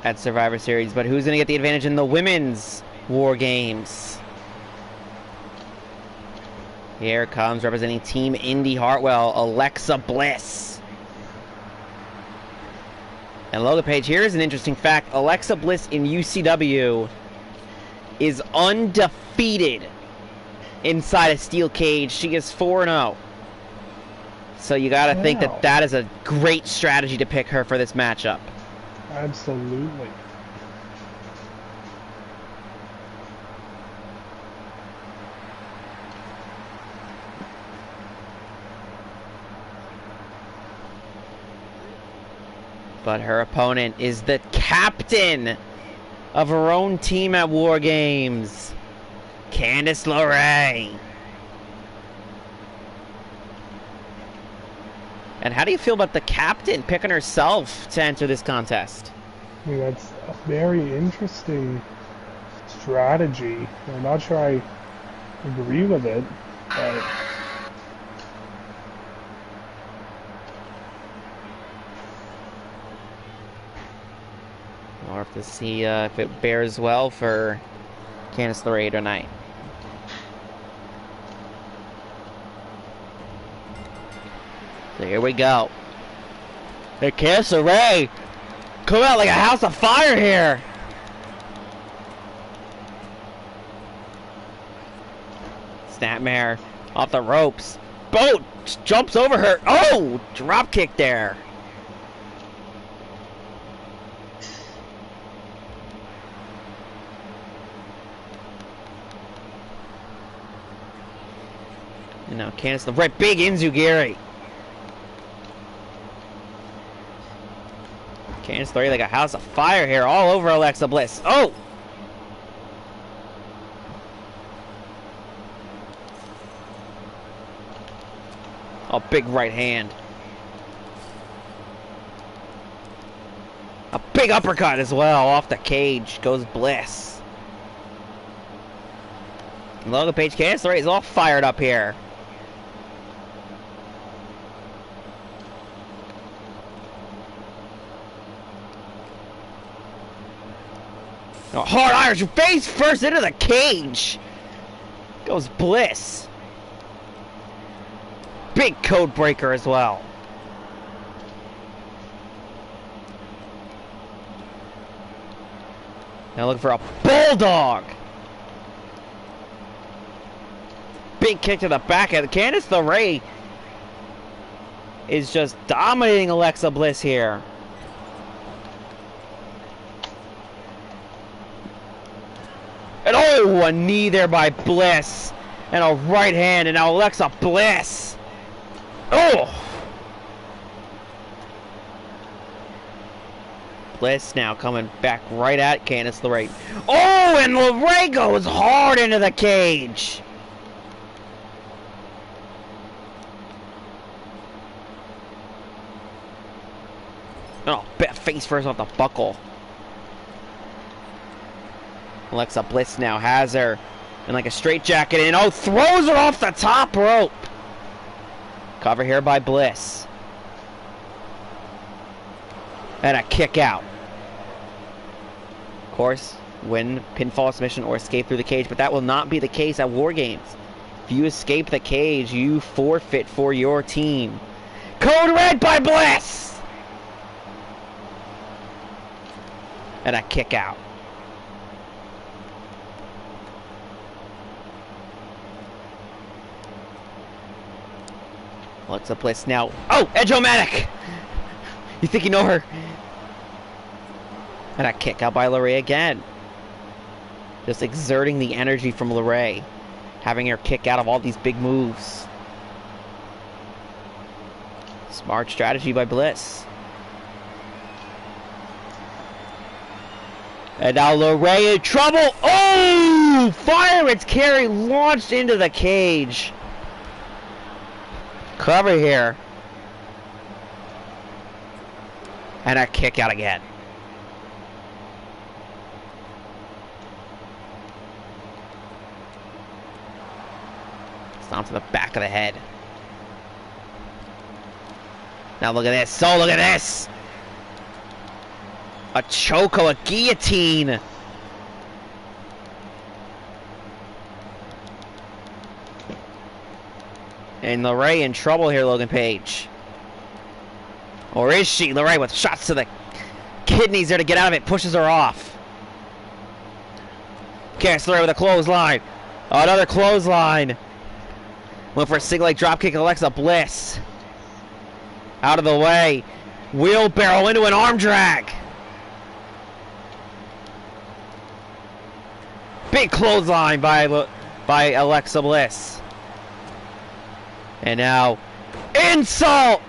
at Survivor Series, but who's going to get the advantage in the women's War Games? Here comes, representing Team Indy Hartwell, Alexa Bliss. And Logan Page, here's an interesting fact. Alexa Bliss in UCW is undefeated inside a steel cage. She is 4-0. So you got to think that that is a great strategy to pick her for this matchup. Absolutely. But her opponent is the captain of her own team at War Games, Candice LeRae. And how do you feel about the captain picking herself to enter this contest? I mean, that's a very interesting strategy. I'm not sure I agree with it, but... We'll have to see if it bears well for Candice LeRae tonight. So here we go. Hey, Candice LeRae, come out like a house of fire here. Snapmare off the ropes. Boat jumps over her. Oh, drop kick there. And now Candice LeRae, big Inzugiri. Candice LeRae like a house of fire here, all over Alexa Bliss. Oh! Oh, big right hand. A big uppercut as well, off the cage goes Bliss. Logan Page, Candice LeRae is all fired up here. Oh, hard Irish face first into the cage. Goes Bliss. Big code breaker as well. Now looking for a bulldog. Big kick to the back of Candice LeRae is just dominating Alexa Bliss here. And oh, a knee there by Bliss. And a right hand, and now Alexa Bliss. Oh! Bliss now coming back right at Candice LeRae. Oh, and LeRae goes hard into the cage. Oh, face first off the buckle. Alexa Bliss now has her in like a straitjacket and oh, throws her off the top rope. Cover here by Bliss. And a kick out. Of course, win, pinfall, submission, or escape through the cage, but that will not be the case at War Games. If you escape the cage, you forfeit for your team. Code red by Bliss! And a kick out. Alexa Bliss now. Oh, Edge-O-Matic! You think you know her? And a kick out by LeRae again. Just exerting the energy from LeRae. Having her kick out of all these big moves. Smart strategy by Bliss. And now LeRae in trouble. Oh! Fireman's carry launched into the cage. Cover here. And a kick out again. Stomp to the back of the head. Now look at this. So look at this. A choco, a guillotine. And LeRae in trouble here, Logan Page. Or is she? LeRae with shots to the kidneys there to get out of it. Pushes her off. Candice LeRae with a clothesline. Another clothesline. Went for a single leg dropkick. Alexa Bliss. Out of the way. Wheelbarrow into an arm drag. Big clothesline by Alexa Bliss. And now, insult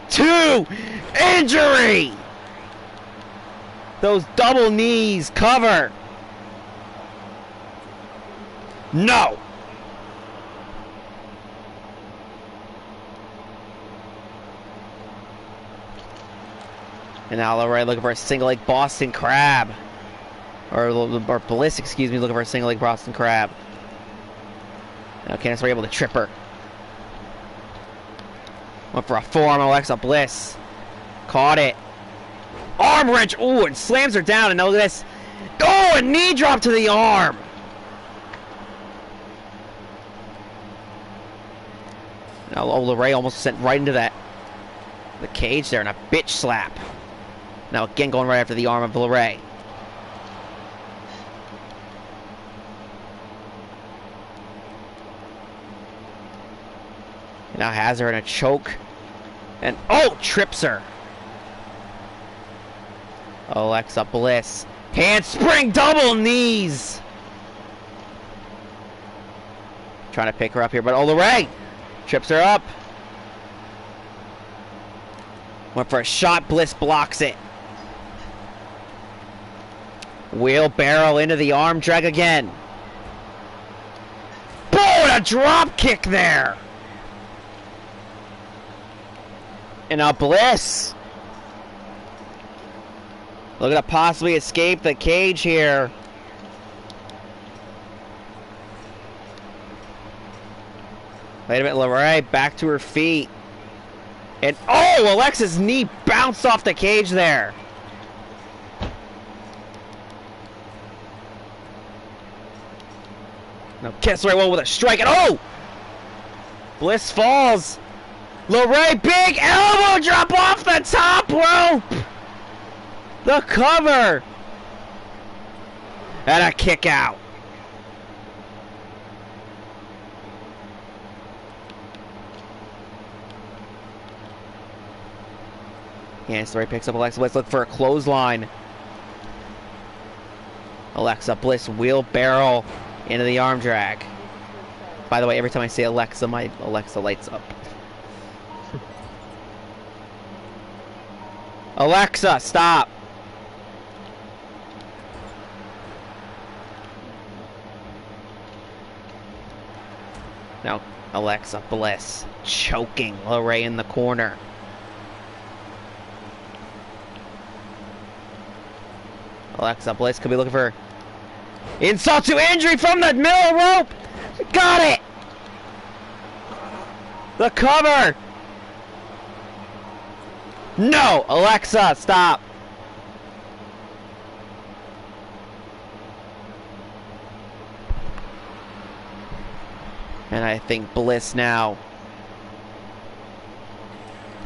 to injury. Those double knees cover. No. And now LeRae looking for a single leg Boston Crab. Or Bliss, excuse me, looking for a single leg Boston Crab. Now Candice LeRae able to trip her. Went for a forearm, Alexa Bliss. Caught it. Arm wrench. Ooh, and slams her down. And now look at this. Oh, a knee drop to the arm. Now, LeRae almost sent right into the cage there, and a bitch slap. Now again going right after the arm of LeRae. Now has her in a choke. And oh, trips her. Alexa Bliss. Handspring double knees. Trying to pick her up here, but oh, LeRae trips her up. Went for a shot. Bliss blocks it. Wheelbarrow into the arm drag again. Boom! A drop kick there. And now Bliss looking to possibly escape the cage here. Wait a minute, LeRae back to her feet. And oh, Alexa's knee bounced off the cage there. Now Candice LeRae with a strike, and oh! Bliss falls. LeRae, big elbow drop off the top rope. The cover. And a kick out. Candice LeRae picks up Alexa Bliss. Look for a clothesline. Alexa Bliss wheelbarrow into the arm drag. By the way, every time I say Alexa, my Alexa lights up. Alexa, stop. Now, Alexa Bliss choking LeRae in the corner. Alexa Bliss could be looking for insult to injury from the middle rope. Got it. The cover. No, Alexa, stop. And I think Bliss now.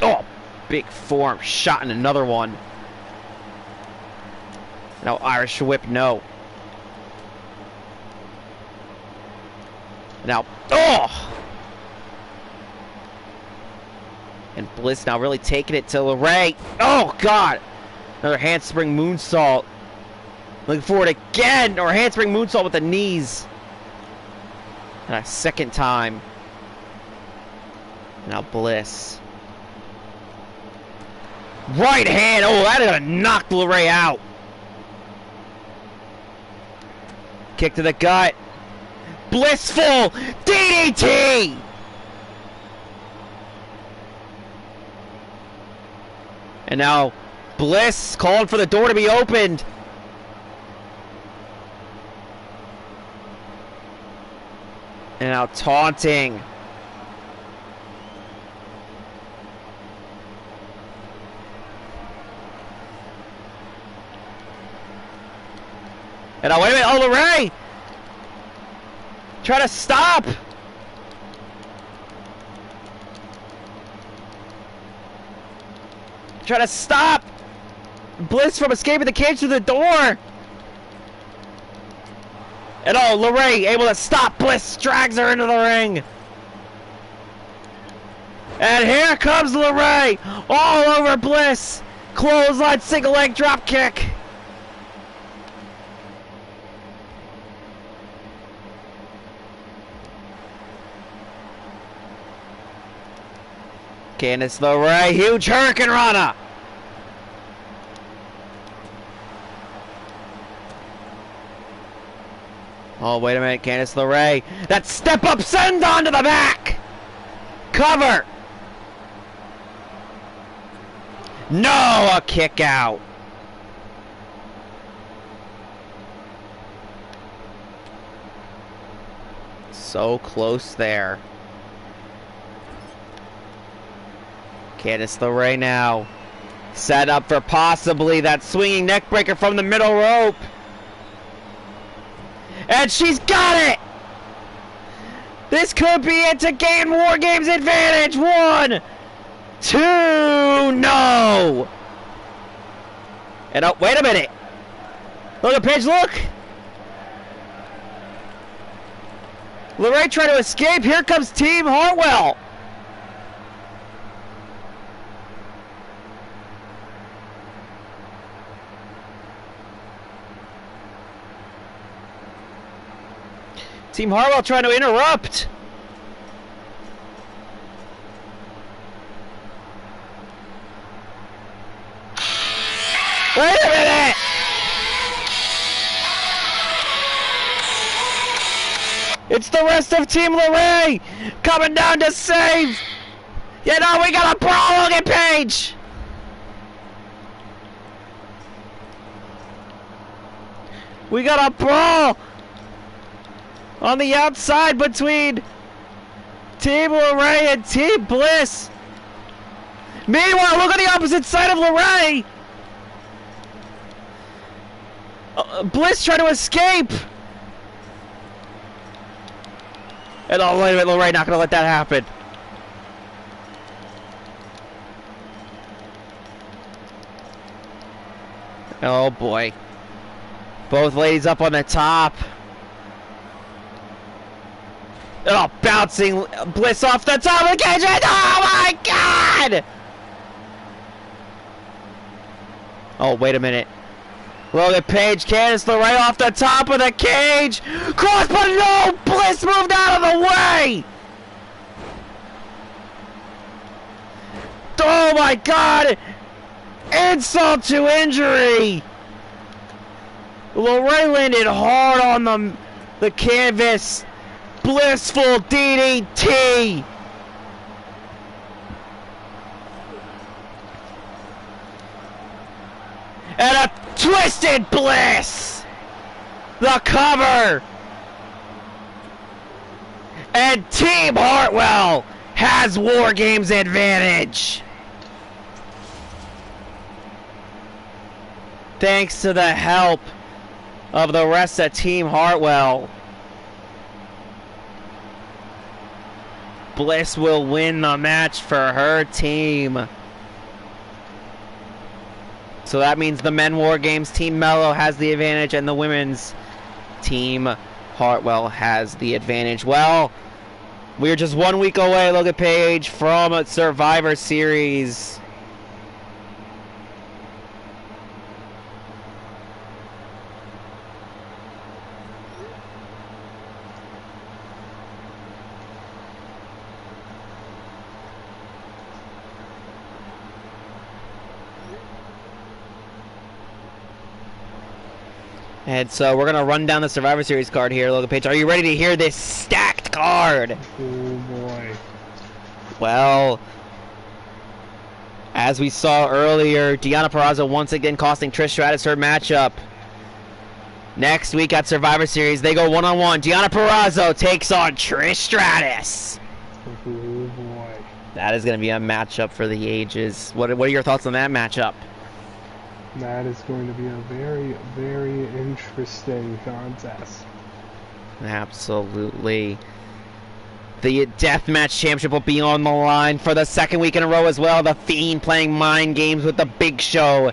Oh, big forearm shot in another one. No, Irish whip, no. Now, oh! And Bliss now really taking it to LeRae. Oh, God! Another handspring moonsault. Looking for it again! Or handspring moonsault with the knees. And a second time. Now Bliss. Right hand! Oh, that is gonna knock LeRae out. Kick to the gut. Blissful DDT! And now Bliss called for the door to be opened. And now taunting. And oh, wait a minute. Oh, LeRae! Try to stop! Try to stop Bliss from escaping the cage through the door! And oh, LeRae able to stop Bliss, drags her into the ring. And here comes LeRae, all over Bliss. Clothesline, single leg drop kick. Candice LeRae, huge Hurricane Rana. Oh, wait a minute, Candice LeRae. That step up send on to the back. Cover. No, a kick out. So close there. Candice LeRae now set up for possibly that swinging neck breaker from the middle rope. And she's got it! This could be it to gain War Games advantage. 1, 2, no! And oh, wait a minute. Look at Paige, look! LeRae trying to escape. Here comes Team Hartwell. Team Hartwell trying to interrupt. Wait a minute! It's the rest of Team LeRae coming down to save. You know, we got a brawl. Look at Paige. We got a brawl on the outside between Team LeRae and Team Bliss. Meanwhile, look on the opposite side of LeRae. Bliss trying to escape. And oh, wait a minute, LeRae not going to let that happen. Oh boy. Both ladies up on the top. Oh, bouncing Bliss off the top of the cage. And oh my God! Oh, wait a minute. Look at Paige, Candice LeRae off the top of the cage. Cross, but no! Bliss moved out of the way! Oh my God! Insult to injury! LeRae landed hard on the canvas. Blissful DDT! And a twisted Bliss! The cover! And Team Hartwell has War Games advantage! Thanks to the help of the rest of Team Hartwell, Bliss will win the match for her team. So that means the men War Games Team Mello has the advantage and the women's Team Hartwell has the advantage. Well, we're just 1 week away, look at Paige, from Survivor Series. And so we're going to run down the Survivor Series card here, Logan Page. Are you ready to hear this stacked card? Oh, boy. Well, as we saw earlier, Deonna Purrazzo once again costing Trish Stratus her matchup. Next week at Survivor Series, they go one-on-one. Deonna Purrazzo takes on Trish Stratus. Oh, boy. That is going to be a matchup for the ages. What are your thoughts on that matchup? That is going to be a very, very interesting contest. Absolutely. The Deathmatch Championship will be on the line for the second week in a row as well. The Fiend playing mind games with the Big Show.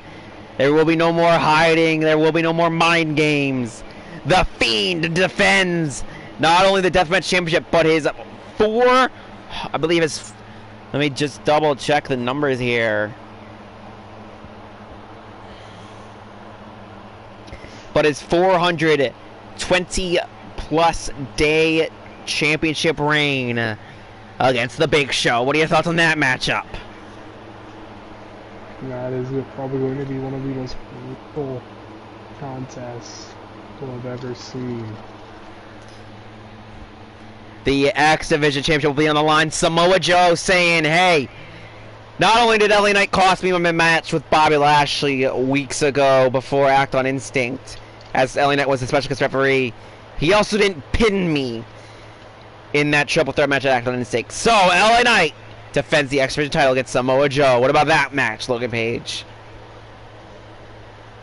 There will be no more hiding. There will be no more mind games. The Fiend defends not only the Deathmatch Championship, but his let me just double check the numbers here. But his 420 plus day championship reign against the Big Show. What are your thoughts on that matchup? That is probably going to be one of the most brutal contests we'll have ever seen. The X Division Championship will be on the line. Samoa Joe saying, hey, not only did LA Knight cost me my match with Bobby Lashley weeks ago before Act on Instinct, as LA Knight was the special guest referee, he also didn't pin me in that triple threat match at Act on Instinct. So, LA Knight defends the X Division title against Samoa Joe. What about that match, Logan Page?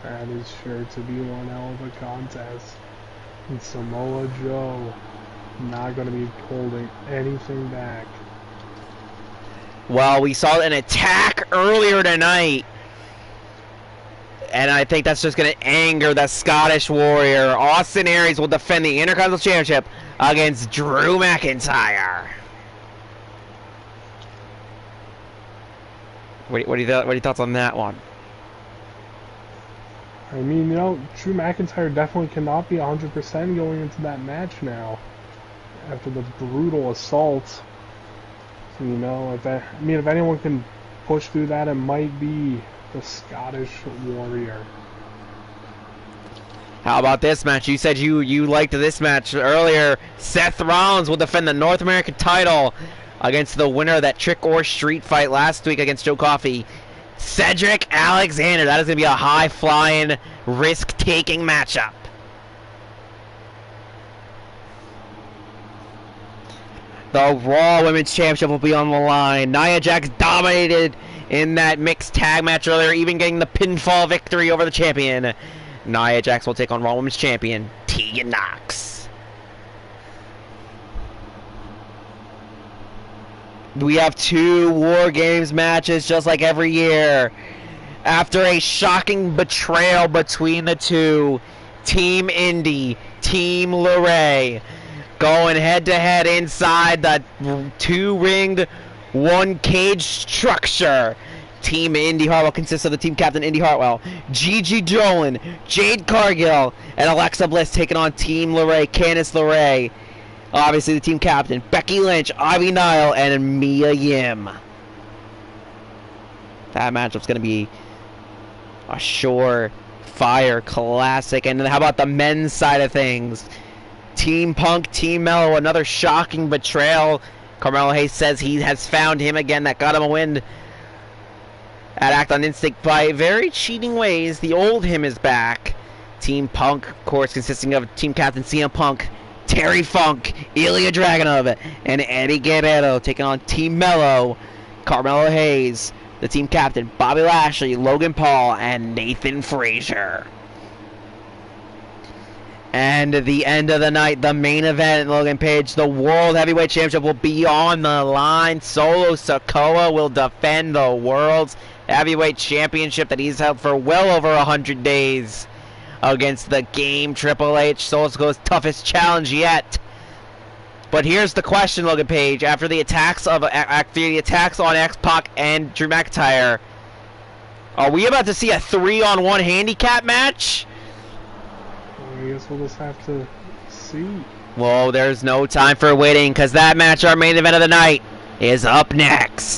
That is sure to be one hell of a contest. And Samoa Joe not going to be holding anything back. Well, we saw an attack earlier tonight, and I think that's just going to anger the Scottish Warrior. Austin Aries will defend the Intercontinental Championship against Drew McIntyre. What are your thoughts on that one? I mean, Drew McIntyre definitely cannot be 100% going into that match now after the brutal assault. So, if anyone can push through that, it might be the Scottish Warrior. How about this match? You said you liked this match earlier. Seth Rollins will defend the North American title against the winner of that Trick or Street fight last week against Joe Coffey, Cedric Alexander. That is going to be a high-flying, risk-taking matchup. The Raw Women's Championship will be on the line. Nia Jax dominated in that mixed tag match earlier, even getting the pinfall victory over the champion. Nia Jax will take on Raw Women's Champion Tegan Nox. We have 2 War Games matches just like every year. After a shocking betrayal between the two, Team Indy, Team LeRae, going head-to-head inside the 2-ringed, 1-cage structure. Team Indy Hartwell consists of the team captain Indy Hartwell, Gigi Dolan, Jade Cargill, and Alexa Bliss taking on Team LeRae, Candice LeRae. Obviously the team captain, Becky Lynch, Ivy Nile, and Mia Yim. That matchup's going to be a sure-fire classic. And then how about the men's side of things? Team Punk, Team Mello, another shocking betrayal. Carmelo Hayes says he has found him again. That got him a win at Act on Instinct by very cheating ways. The old him is back. Team Punk, of course, consisting of team captain CM Punk, Terry Funk, Ilya Dragunov, and Eddie Guerrero taking on Team Mello, Carmelo Hayes, the team captain Bobby Lashley, Logan Paul, and Nathan Frazier. And at the end of the night, the main event, Logan Page, the World Heavyweight Championship will be on the line. Solo Sikoa will defend the World's Heavyweight Championship that he's held for well over 100 days against the Game Triple H, Solo Sikoa's toughest challenge yet. But here's the question, Logan Page. After the attacks on X-Pac and Drew McIntyre, are we about to see a 3-on-1 handicap match? I guess we'll just have to see. Well, there's no time for waiting, because that match, our main event of the night, is up next.